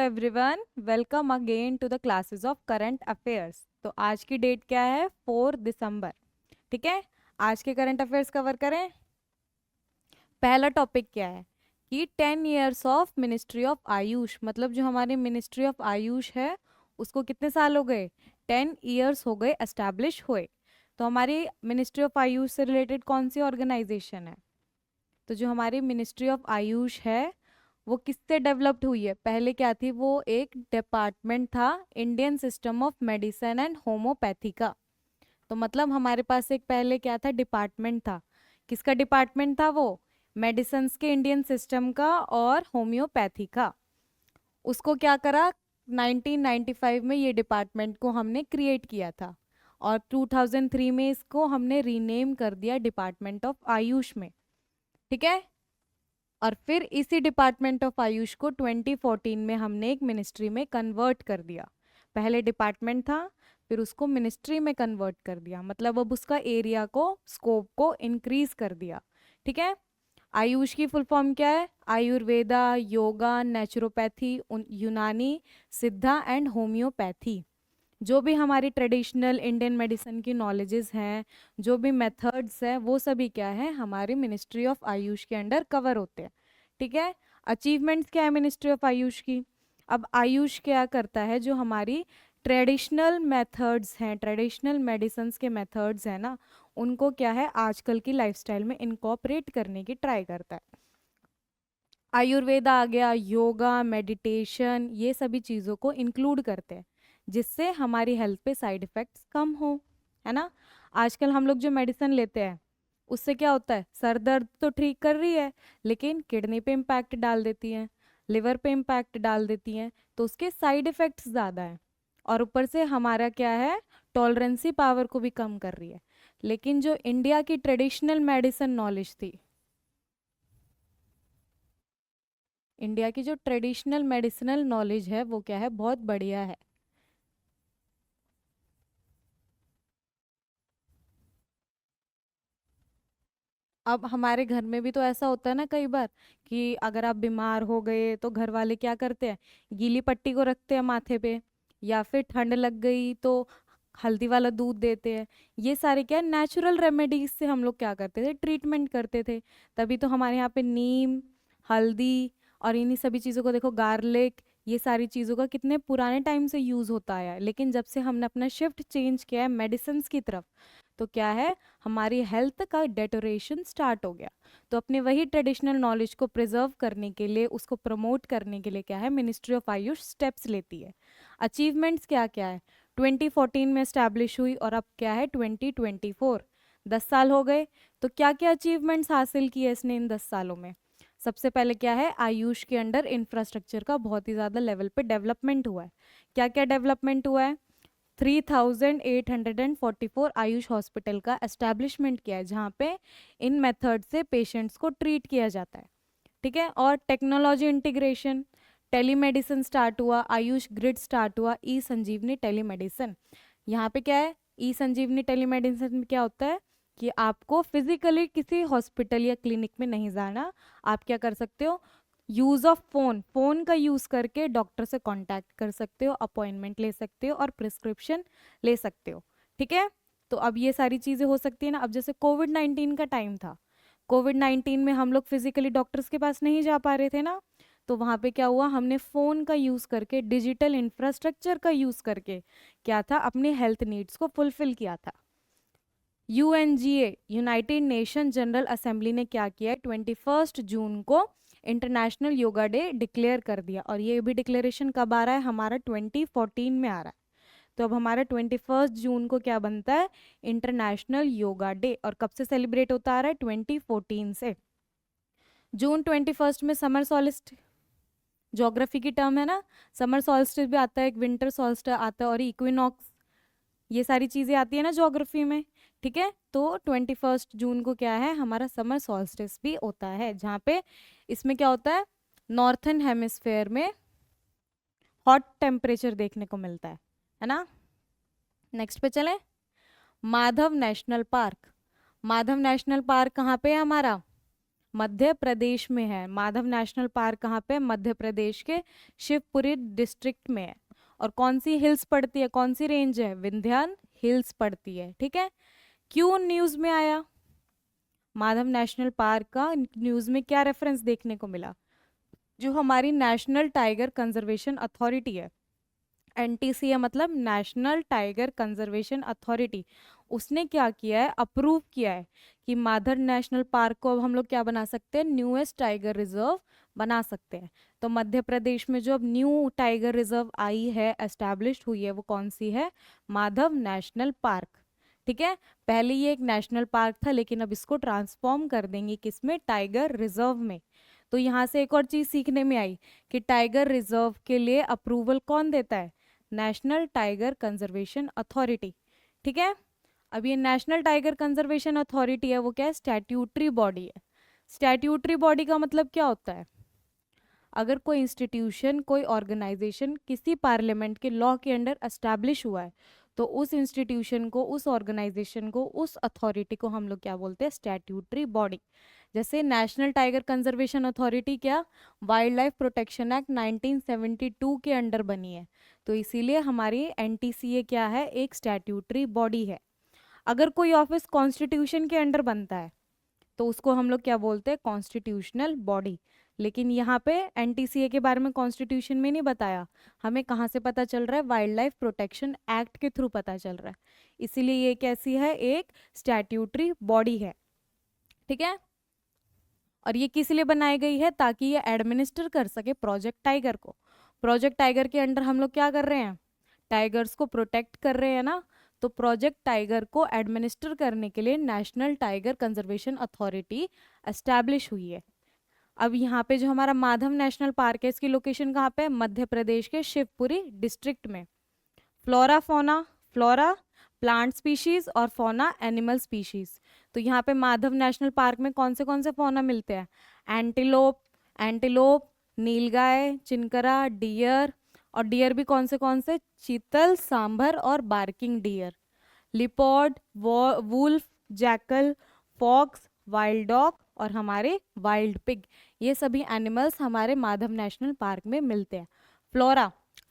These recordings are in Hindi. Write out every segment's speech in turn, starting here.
Everyone, welcome again to the classes of current affairs. तो आज की डेट क्या है? 4 दिसंबर। ठीक है, आज के करंट अफेयर्स कवर करें। पहला टॉपिक क्या है कि 10 years of ministry of Ayush, मतलब जो हमारी मिनिस्ट्री ऑफ आयुष है उसको कितने साल हो गए? 10 years हो गए एस्टैब्लिश हुए। तो हमारी मिनिस्ट्री ऑफ आयुष से रिलेटेड कौन सी ऑर्गेनाइजेशन है? तो जो हमारी मिनिस्ट्री ऑफ आयुष है वो किससे डेवलप्ड हुई है? पहले क्या थी? वो एक डिपार्टमेंट था Indian system of medicine and homeopathy का। तो मतलब हमारे पास एक पहले क्या था? डिपार्टमेंट था। किसका डिपार्टमेंट था वो? मेडिसिन्स के इंडियन सिस्टम का और होम्योपैथी का। उसको क्या करा? 1995 में ये डिपार्टमेंट को हमने क्रिएट किया था और 2003 में इसको हमने रीनेम कर दिया डिपार्टमेंट ऑफ आयुष में। ठीक है, और फिर इसी डिपार्टमेंट ऑफ आयुष को 2014 में हमने एक मिनिस्ट्री में कन्वर्ट कर दिया। पहले डिपार्टमेंट था, फिर उसको मिनिस्ट्री में कन्वर्ट कर दिया, मतलब अब उसका एरिया को, स्कोप को इंक्रीज कर दिया। ठीक है, आयुष की फुल फॉर्म क्या है? आयुर्वेदा, योगा, नेचुरोपैथी, यूनानी, सिद्धा एंड होम्योपैथी। जो भी हमारी ट्रेडिशनल इंडियन मेडिसिन की नॉलेजेस हैं, जो भी मेथड्स हैं, वो सभी क्या है? हमारी मिनिस्ट्री ऑफ आयुष के अंडर कवर होते हैं। ठीक है, अचीवमेंट्स क्या है मिनिस्ट्री ऑफ आयुष की? अब आयुष क्या करता है? जो हमारी ट्रेडिशनल मेथड्स हैं, ट्रेडिशनल मेडिसिन के मेथड्स हैं ना, उनको क्या है आजकल की लाइफस्टाइल में इनकॉर्पोरेट करने की ट्राई करता है। आयुर्वेदा आ गया, योगा, मेडिटेशन, ये सभी चीज़ों को इंक्लूड करते हैं जिससे हमारी हेल्थ पे साइड इफ़ेक्ट्स कम हो, है ना। आजकल हम लोग जो मेडिसिन लेते हैं उससे क्या होता है? सर दर्द तो ठीक कर रही है लेकिन किडनी पे इम्पैक्ट डाल देती हैं, लिवर पे इम्पैक्ट डाल देती हैं, तो उसके साइड इफ़ेक्ट्स ज़्यादा हैं। और ऊपर से हमारा क्या है? टॉलरेंसी पावर को भी कम कर रही है। लेकिन जो इंडिया की ट्रेडिशनल मेडिसिन नॉलेज थी, इंडिया की जो ट्रेडिशनल मेडिसिनल नॉलेज है वो क्या है? बहुत बढ़िया है। अब हमारे घर में भी तो ऐसा होता है ना कई बार कि अगर आप बीमार हो गए तो घर वाले क्या करते हैं? गीली पट्टी को रखते हैं माथे पे, या फिर ठंड लग गई तो हल्दी वाला दूध देते हैं। ये सारे क्या नेचुरल रेमेडीज से हम लोग क्या करते थे? ट्रीटमेंट करते थे। तभी तो हमारे यहाँ पे नीम, हल्दी और इन्हीं सभी चीज़ों को देखो, गार्लिक, ये सारी चीज़ों का कितने पुराने टाइम से यूज़ होता आया है। लेकिन जब से हमने अपना शिफ्ट चेंज किया है मेडिसिन की तरफ, तो क्या है? हमारी हेल्थ का डेटोरेशन स्टार्ट हो गया। तो अपने वही ट्रेडिशनल नॉलेज को प्रिजर्व करने के लिए, उसको प्रमोट करने के लिए क्या है? मिनिस्ट्री ऑफ आयुष स्टेप्स लेती है। अचीवमेंट्स क्या क्या है? 2014 में स्टैब्लिश हुई और अब क्या है? 2024, 10 साल हो गए। तो क्या क्या अचीवमेंट्स हासिल किए इसने इन 10 सालों में? सबसे पहले क्या है? आयुष के अंडर इंफ्रास्ट्रक्चर का बहुत ही ज़्यादा लेवल पे डेवलपमेंट हुआ है। क्या क्या डेवलपमेंट हुआ है? 3844 आयुष हॉस्पिटल का एस्टैब्लिशमेंट किया है जहाँ पे इन मेथड से पेशेंट्स को ट्रीट किया जाता है। ठीक है, और टेक्नोलॉजी इंटीग्रेशन, टेलीमेडिसिन स्टार्ट हुआ, आयुष ग्रिड स्टार्ट हुआ, ई संजीवनी टेलीमेडिसिन। यहाँ पे क्या है? ई संजीवनी टेलीमेडिसिन में क्या होता है कि आपको फिजिकली किसी हॉस्पिटल या क्लिनिक में नहीं जाना। आप क्या कर सकते हो? यूज़ ऑफ फोन, फोन का यूज़ करके डॉक्टर से कांटेक्ट कर सकते हो, अपॉइंटमेंट ले सकते हो और प्रिस्क्रिप्शन ले सकते हो। ठीक है, तो अब ये सारी चीज़ें हो सकती है ना। अब जैसे कोविड-19 का टाइम था, कोविड-19 में हम लोग फिजिकली डॉक्टर्स के पास नहीं जा पा रहे थे ना, तो वहाँ पे क्या हुआ? हमने फ़ोन का यूज़ करके, डिजिटल इंफ्रास्ट्रक्चर का यूज़ करके क्या था? अपने हेल्थ नीड्स को फुलफिल किया था। UNGA, United nation general assembly ने क्या किया है? 21 जून को इंटरनेशनल योगा डे डिक्लेयर कर दिया। और ये भी डिक्लेरेशन कब आ रहा है? हमारा 2014 में आ रहा है। तो अब हमारा 21 जून को क्या बनता है? International yoga day. और कब से सेलिब्रेट होता आ रहा है? 2014 से। जून 21 में समर सॉलिस्टिस, ज्योग्राफी की टर्म है ना, समर सॉलिस्टिस भी आता है, एक विंटर सॉलिस्टिस आता है और इक्विनॉक्स, ये सारी चीज़ें आती है ना ज्योग्राफी में। ठीक है, तो 21 जून को क्या है? हमारा समर सॉल्स्टिस भी होता है, जहाँ पे इसमें क्या होता है? नॉर्थन हेमिस्फेयर में हॉट टेम्परेचर देखने को मिलता है ना। नेक्स्ट पे चलें। Madhav national park. Madhav national park कहाँ पे है हमारा? मध्य प्रदेश में है। माधव नेशनल पार्क कहाँ पे? मध्य प्रदेश के शिवपुरी डिस्ट्रिक्ट में है। और कौन सी हिल्स पड़ती है, कौन सी रेंज है? विंध्यान हिल्स पड़ती है। ठीक है, क्यों न्यूज में आया माधव नेशनल पार्क का? न्यूज में क्या रेफरेंस देखने को मिला? जो हमारी नेशनल टाइगर कंजर्वेशन अथॉरिटी है, एनटीसी है, मतलब नेशनल टाइगर कंजर्वेशन अथॉरिटी, उसने क्या किया है, अप्रूव किया है कि माधव नेशनल पार्क को अब हम लोग क्या बना सकते हैं, न्यूएस्ट टाइगर रिजर्व बना सकते हैं। तो मध्य प्रदेश में जो अब न्यू टाइगर रिजर्व आई है, एस्टैब्लिश हुई है, वो कौन सी है? Madhav national park. ठीक है, पहले ये एक नेशनल पार्क था, लेकिन अब इसको ट्रांसफॉर्म कर देंगे किसमें? टाइगर रिजर्व में। तो यहाँ से एक और चीज सीखने में आई कि टाइगर रिजर्व के लिए अप्रूवल कौन देता है? National tiger conservation authority. ठीक है, अब ये नेशनल टाइगर कंजर्वेशन अथॉरिटी है, वो क्या है? स्टैट्यूटरी बॉडी है। स्टैट्यूटरी बॉडी का मतलब क्या होता है? अगर कोई इंस्टीट्यूशन, कोई ऑर्गेनाइजेशन किसी पार्लियामेंट के लॉ के अंडर एस्टैब्लिश हुआ है, तो उस इंस्टीट्यूशन को, उस ऑर्गेनाइजेशन को, उस अथॉरिटी को हम लोग क्या बोलते हैं? Statutory body. जैसे नेशनल टाइगर कंजर्वेशन अथॉरिटी क्या? वाइल्ड लाइफ प्रोटेक्शन एक्ट 1972 के अंडर बनी है, तो इसीलिए हमारी एनटीसीए क्या है? एक स्टैट्यूटरी बॉडी है। अगर कोई ऑफिस कॉन्स्टिट्यूशन के अंडर बनता है, तो उसको हम लोग क्या बोलते हैं? Constitutional body. लेकिन यहाँ पे एनटीसीए के बारे में कॉन्स्टिट्यूशन में नहीं बताया, हमें कहाँ से पता चल रहा है? वाइल्ड लाइफ प्रोटेक्शन एक्ट के थ्रू पता चल रहा है, इसीलिए ये कैसी है? एक स्टैट्यूटरी बॉडी है। ठीक है, और ये किस लिए बनाई गई है? ताकि ये एडमिनिस्टर कर सके प्रोजेक्ट टाइगर को। प्रोजेक्ट टाइगर के अंडर हम लोग क्या कर रहे हैं? टाइगर्स को प्रोटेक्ट कर रहे हैं ना। तो प्रोजेक्ट टाइगर को एडमिनिस्टर करने के लिए national tiger conservation authority establish हुई है। अब यहाँ पे जो हमारा माधव नेशनल पार्क है, इसकी लोकेशन कहाँ पे है? मध्य प्रदेश के शिवपुरी डिस्ट्रिक्ट में। Flora fauna, flora plant species और फौना एनिमल स्पीशीज। तो यहाँ पे माधव नेशनल पार्क में कौन से फौना मिलते हैं? Antelope, antelope, nilgai, chinkara, deer, और डियर भी कौन से? चीतल, सांभर और barking deer. Leopard, wolf, jackal, fox, wild dog और हमारे वाइल्ड पिग, ये सभी एनिमल्स हमारे माधव नेशनल पार्क में मिलते हैं। फ्लोरा,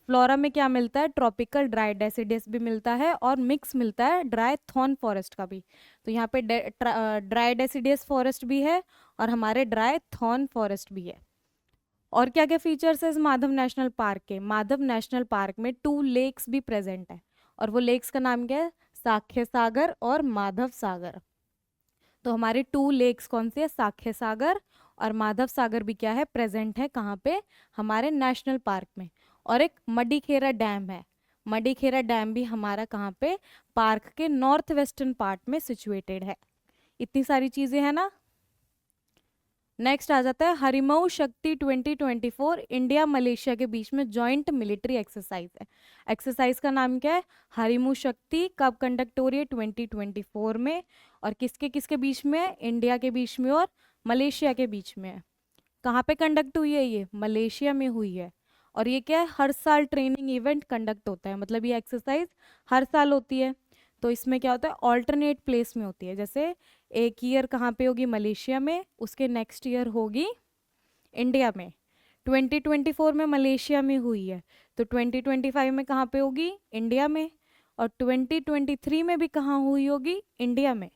फ्लोरा में क्या मिलता है? ट्रॉपिकल ड्राई डेसिडियस भी मिलता है और मिक्स मिलता है ड्राई थॉर्न फॉरेस्ट का भी। तो यहाँ पे ड्राई डेसिडियस फॉरेस्ट भी है और हमारे ड्राई थॉर्न फॉरेस्ट भी है। और क्या क्या फीचर्स है इस माधव नेशनल पार्क के? माधव नेशनल पार्क में 2 लेक्स भी प्रेजेंट है, और वो लेक्स का नाम क्या है? साक्ष्य सागर और माधव सागर। तो हमारे 2 लेक्स कौन से है? साक्ष्य सागर और माधव सागर भी क्या है? प्रेजेंट है। कहाँ पे? हमारे नेशनल पार्क में। और एक मडीखेरा डैम है। मडीखेरा डैम भी हमारा कहाँ पे? पार्क के नॉर्थ वेस्टर्न पार्ट में सिचुएटेड है। इतनी सारी चीजें हैं ना। नेक्स्ट आ जाता है हरिमऊ शक्ति 2024, इंडिया मलेशिया के बीच में जॉइंट मिलिट्री एक्सरसाइज है। एक्सरसाइज का नाम क्या है? हरिमऊ शक्ति। कब कंडक्ट हो रही है? 2024 में। और किसके किसके बीच में है? इंडिया के बीच में और मलेशिया के बीच में है। कहाँ पे कंडक्ट हुई है? ये मलेशिया में हुई है। और ये क्या है? हर साल ट्रेनिंग इवेंट कंडक्ट होता है, मतलब ये एक्सरसाइज हर साल होती है। तो इसमें क्या होता है? ऑल्टरनेट प्लेस में होती है। जैसे एक ईयर कहाँ पे होगी? मलेशिया में, उसके नेक्स्ट ईयर होगी इंडिया में। 2024 में मलेशिया में हुई है, तो 2025 में कहाँ पे होगी? इंडिया में। और 2023 में भी कहाँ हुई होगी? इंडिया में।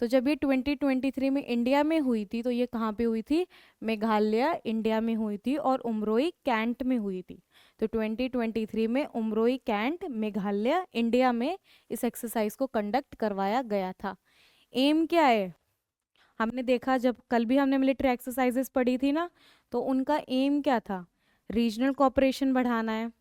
तो जब ये 2023 में इंडिया में हुई थी, तो ये कहाँ पे हुई थी? मेघालय इंडिया में हुई थी और उमरोई कैंट में हुई थी। तो 2023 में उमरोई कैंट मेघालय इंडिया में इस एक्सरसाइज को कंडक्ट करवाया गया था। एम क्या है? हमने देखा जब कल भी हमने मिलिट्री एक्सरसाइजेस पढ़ी थी ना, तो उनका एम क्या था? रीजनल कोऑपरेशन बढ़ाना है,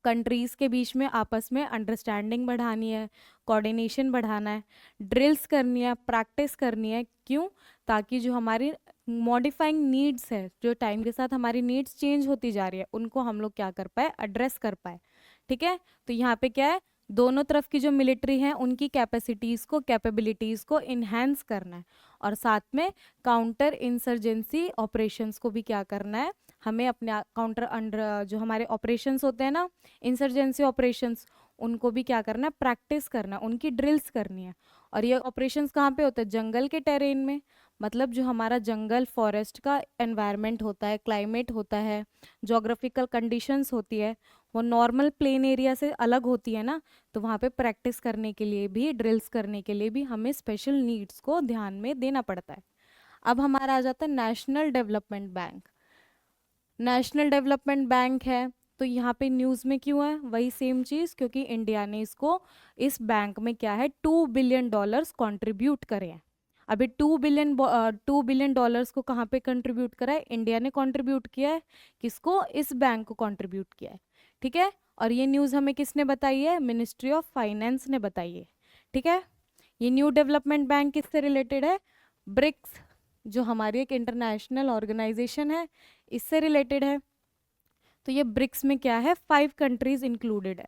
कंट्रीज़ के बीच में आपस में अंडरस्टैंडिंग बढ़ानी है, कोऑर्डिनेशन बढ़ाना है, ड्रिल्स करनी है, प्रैक्टिस करनी है। क्यों? ताकि जो हमारी मॉडिफाइंग नीड्स है, जो टाइम के साथ हमारी नीड्स चेंज होती जा रही है, उनको हम लोग क्या कर पाए? एड्रेस कर पाए। ठीक है, तो यहाँ पे क्या है? दोनों तरफ की जो मिलिट्री है उनकी कैपेसिटीज़ को, कैपेबिलिटीज़ को इन्हेंस करना है, और साथ में काउंटर इंसर्जेंसी ऑपरेशंस को भी क्या करना है? हमें अपने काउंटर अंडर जो हमारे ऑपरेशंस होते हैं ना, इंसर्जेंसी ऑपरेशंस, उनको भी क्या करना है? प्रैक्टिस करना है, उनकी ड्रिल्स करनी है। और ये ऑपरेशंस कहाँ पे होते हैं? जंगल के टेरेन में, मतलब जो हमारा जंगल फॉरेस्ट का एनवायरनमेंट होता है, क्लाइमेट होता है, जोग्राफिकल कंडीशंस होती है, वो नॉर्मल प्लेन एरिया से अलग होती है ना, तो वहाँ पे प्रैक्टिस करने के लिए भी, ड्रिल्स करने के लिए भी हमें स्पेशल नीड्स को ध्यान में देना पड़ता है। अब हमारा आ जाता है national development bank. National development bank है, तो यहाँ पे न्यूज़ में क्यों है? वही सेम चीज़, क्योंकि इंडिया ने इसको, इस बैंक में क्या है, $2 बिलियन कंट्रीब्यूट करे हैं। अभी $2 बिलियन को कहाँ पे कंट्रीब्यूट करा है? इंडिया ने कंट्रीब्यूट किया है। किसको? इस बैंक को कंट्रीब्यूट किया है। ठीक है, और ये न्यूज़ हमें किसने बताई है? मिनिस्ट्री ऑफ फाइनेंस ने बताई है। ठीक है, ये न्यू डेवलपमेंट बैंक किससे रिलेटेड है? ब्रिक्स, जो हमारी एक इंटरनेशनल ऑर्गेनाइजेशन है, इससे रिलेटेड है। तो ये ब्रिक्स में क्या है? 5 कंट्रीज इंक्लूडेड है।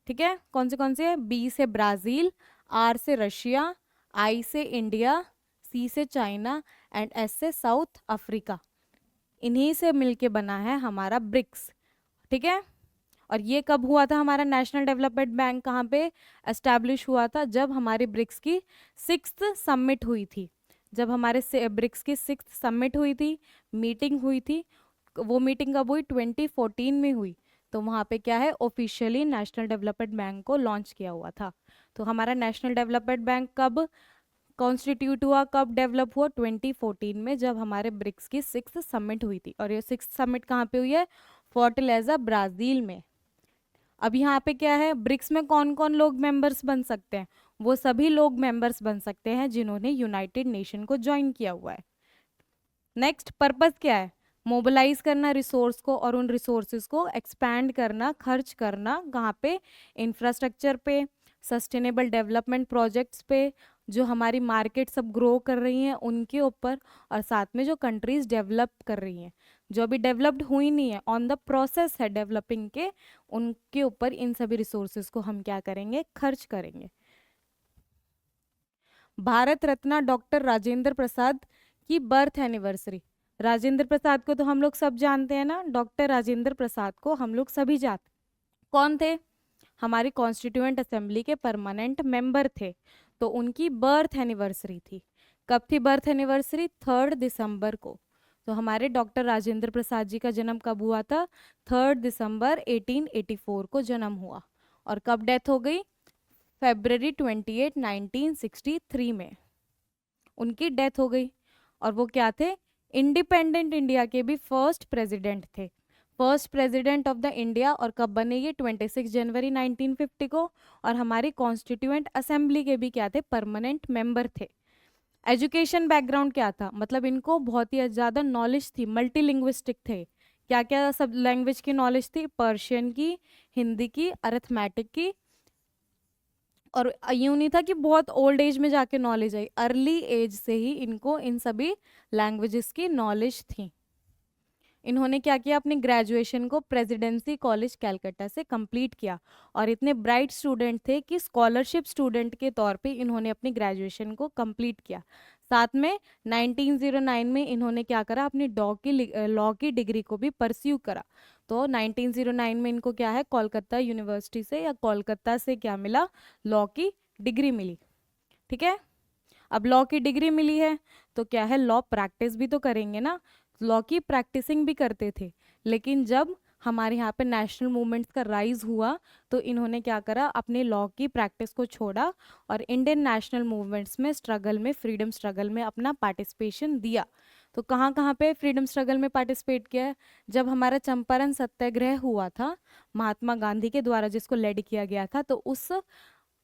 ठीक है, कौन से है? बी से ब्राज़ील, आर से रशिया, आई से इंडिया, सी से चाइना एंड एस से साउथ अफ्रीका। इन्हीं से मिलके बना है हमारा ब्रिक्स। ठीक है, और ये कब हुआ था हमारा नेशनल डेवलपमेंट बैंक? कहाँ पे एस्टैब्लिश हुआ था? जब हमारे ब्रिक्स की 6th समिट हुई थी। जब हमारे ब्रिक्स की 6th समिट हुई थी, मीटिंग हुई थी, वो मीटिंग कब हुई? 2014 में हुई। तो वहाँ पे क्या है, ऑफिशियली नेशनल डेवलपमेंट बैंक को लॉन्च किया हुआ था। तो हमारा नेशनल डेवलपमेंट बैंक कब कॉन्स्टिट्यूट हुआ, कब डेवलप हुआ? 2014 में, जब हमारे ब्रिक्स की 6th समिट हुई थी। और ये 6th समिट कहाँ पे हुई है? फोर्टलेजा, ब्राज़ील में। अब यहाँ पे क्या है, ब्रिक्स में कौन कौन लोग मेंबर्स बन सकते हैं? वो सभी लोग मेंबर्स बन सकते हैं जिन्होंने यूनाइटेड नेशन को ज्वाइन किया हुआ है। नेक्स्ट पर्पस क्या है? मोबिलाइज करना रिसोर्स को, और उन रिसोर्सेज को एक्सपैंड करना, खर्च करना कहाँ पे? इंफ्रास्ट्रक्चर पे, सस्टेनेबल डेवलपमेंट प्रोजेक्ट्स पे, जो हमारी मार्केट सब ग्रो कर रही हैं उनके ऊपर, और साथ में जो कंट्रीज डेवलप कर रही हैं, जो अभी डेवलप्ड हुई नहीं है, ऑन द प्रोसेस है डेवलपिंग के, उनके ऊपर इन सभी रिसोर्सेज को हम क्या करेंगे? खर्च करेंगे। भारत रत्न डॉक्टर राजेंद्र प्रसाद की बर्थ एनिवर्सरी। राजेंद्र प्रसाद को तो हम लोग सब जानते हैं ना, डॉक्टर राजेंद्र प्रसाद को हम लोग सभी जानते। कौन थे? हमारी कॉन्स्टिट्यूएंट असेंबली के परमानेंट मेंबर थे। तो उनकी बर्थ एनिवर्सरी थी। कब थी बर्थ एनिवर्सरी? 3 दिसंबर को। तो हमारे डॉक्टर राजेंद्र प्रसाद जी का जन्म कब हुआ था? 3 दिसंबर 1884 को जन्म हुआ। और कब डेथ हो गई? February 28, 1963 में उनकी डेथ हो गई। और वो क्या थे? इंडिपेंडेंट इंडिया के भी फर्स्ट प्रेसिडेंट थे, first president of the India. और कब बने ये? 26 जनवरी 1950 को। और हमारी कॉन्स्टिट्यूएंट असेंबली के भी क्या थे? परमानेंट मेंबर थे। एजुकेशन बैकग्राउंड क्या था? मतलब इनको बहुत ही ज़्यादा नॉलेज थी, मल्टीलिंग्विस्टिक थे। क्या क्या सब लैंग्वेज की नॉलेज थी? पर्शियन की, हिंदी की, अरिथमेटिक की। और यूँ नहीं था कि बहुत ओल्ड एज में जाके नॉलेज आई, अर्ली एज से ही इनको इन सभी लैंग्वेजेस की नॉलेज थी। इन्होंने क्या किया? अपनी ग्रेजुएशन को प्रेसिडेंसी कॉलेज कैलकाटा से कंप्लीट किया। और इतने ब्राइट स्टूडेंट थे कि स्कॉलरशिप स्टूडेंट के तौर पे इन्होंने अपनी ग्रेजुएशन को कंप्लीट किया। साथ में 1909 में इन्होंने क्या करा? अपनी लॉ की डिग्री को भी परस्यू करा। तो 1909 में इनको क्या है? कोलकाता यूनिवर्सिटी से, या कोलकाता से क्या मिला? लॉ की डिग्री मिली। ठीक है, अब लॉ की डिग्री मिली है तो क्या है? लॉ प्रैक्टिस भी तो करेंगे ना, लॉ की प्रैक्टिसिंग भी करते थे। लेकिन जब हमारे यहाँ पे नेशनल मूवमेंट्स का राइज हुआ तो इन्होंने क्या करा? अपने लॉ की प्रैक्टिस को छोड़ा और इंडियन नेशनल मूवमेंट्स में, स्ट्रगल में, फ्रीडम स्ट्रगल में अपना पार्टिसिपेशन दिया। तो कहाँ कहाँ पे फ्रीडम स्ट्रगल में पार्टिसिपेट किया है? जब हमारा चंपारण सत्याग्रह हुआ था महात्मा गांधी के द्वारा, जिसको लेड किया गया था, तो उस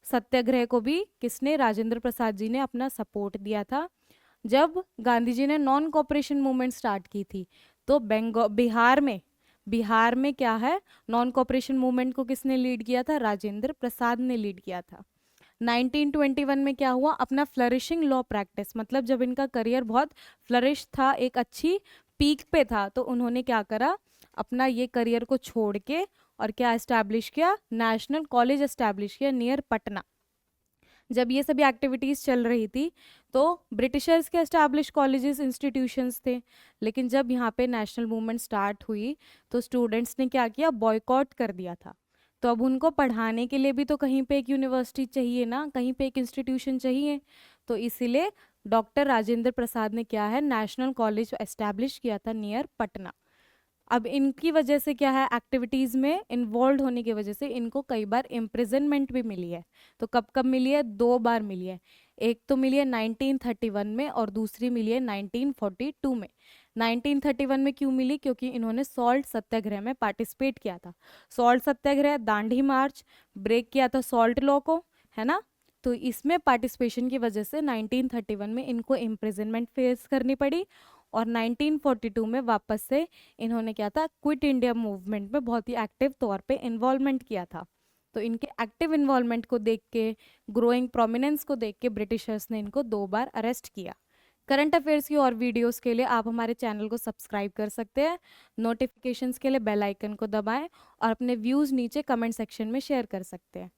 सत्याग्रह को भी किसने? राजेंद्र प्रसाद जी ने अपना सपोर्ट दिया था। जब गांधी जी ने नॉन कोऑपरेशन मूवमेंट स्टार्ट की थी तो बिहार में क्या है? नॉन कोऑपरेशन मूवमेंट को किसने लीड किया था? राजेंद्र प्रसाद ने लीड किया था। 1921 में क्या हुआ? अपना फ्लरिशिंग लॉ प्रैक्टिस, मतलब जब इनका करियर बहुत फ्लरिश था, एक अच्छी पीक पे था, तो उन्होंने क्या करा? अपना ये करियर को छोड़ के और क्या एस्टैब्लिश किया? नेशनल कॉलेज एस्टैब्लिश किया नियर पटना। जब ये सभी एक्टिविटीज़ चल रही थी तो ब्रिटिशर्स के एस्टैब्लिश कॉलेजेस, इंस्टीट्यूशंस थे। लेकिन जब यहाँ पे नेशनल मूवमेंट स्टार्ट हुई तो स्टूडेंट्स ने क्या किया? बॉयकॉट कर दिया था। तो अब उनको पढ़ाने के लिए भी तो कहीं पे एक यूनिवर्सिटी चाहिए ना, कहीं पे एक इंस्टीट्यूशन चाहिए। तो इसीलिए डॉक्टर राजेंद्र प्रसाद ने क्या है, नेशनल कॉलेज एस्टैब्लिश किया था नियर पटना। अब इनकी वजह से क्या है, एक्टिविटीज में इन्वॉल्व होने की वजह से इनको कई बार इम्प्रिजनमेंट भी मिली है। तो कब कब मिली है, 2 बार मिली है। एक तो मिली है 1931 में और दूसरी मिली है 1942 में। 1931 में क्यों मिली, क्योंकि इन्होंने सॉल्ट सत्याग्रह में पार्टिसिपेट किया था। सॉल्ट सत्याग्रह, दांडी मार्च, ब्रेक किया था सॉल्ट लॉ को, है ना। तो इसमें पार्टिसिपेशन की वजह से 1931 में इनको इम्प्रिजनमेंट फेस करनी पड़ी और 1942 में वापस से इन्होंने क्या था, क्विट इंडिया मूवमेंट में बहुत ही एक्टिव तौर पे इन्वॉल्वमेंट किया था। तो इनके एक्टिव इन्वॉल्वमेंट को देख के, ग्रोइंग प्रोमिनेंस को देख के ब्रिटिशर्स ने इनको 2 बार अरेस्ट किया। करंट अफेयर्स की और वीडियोस के लिए आप हमारे चैनल को सब्सक्राइब कर सकते हैं। नोटिफिकेशंस के लिए बेल आइकन को दबाएं और अपने व्यूज़ नीचे कमेंट सेक्शन में शेयर कर सकते हैं।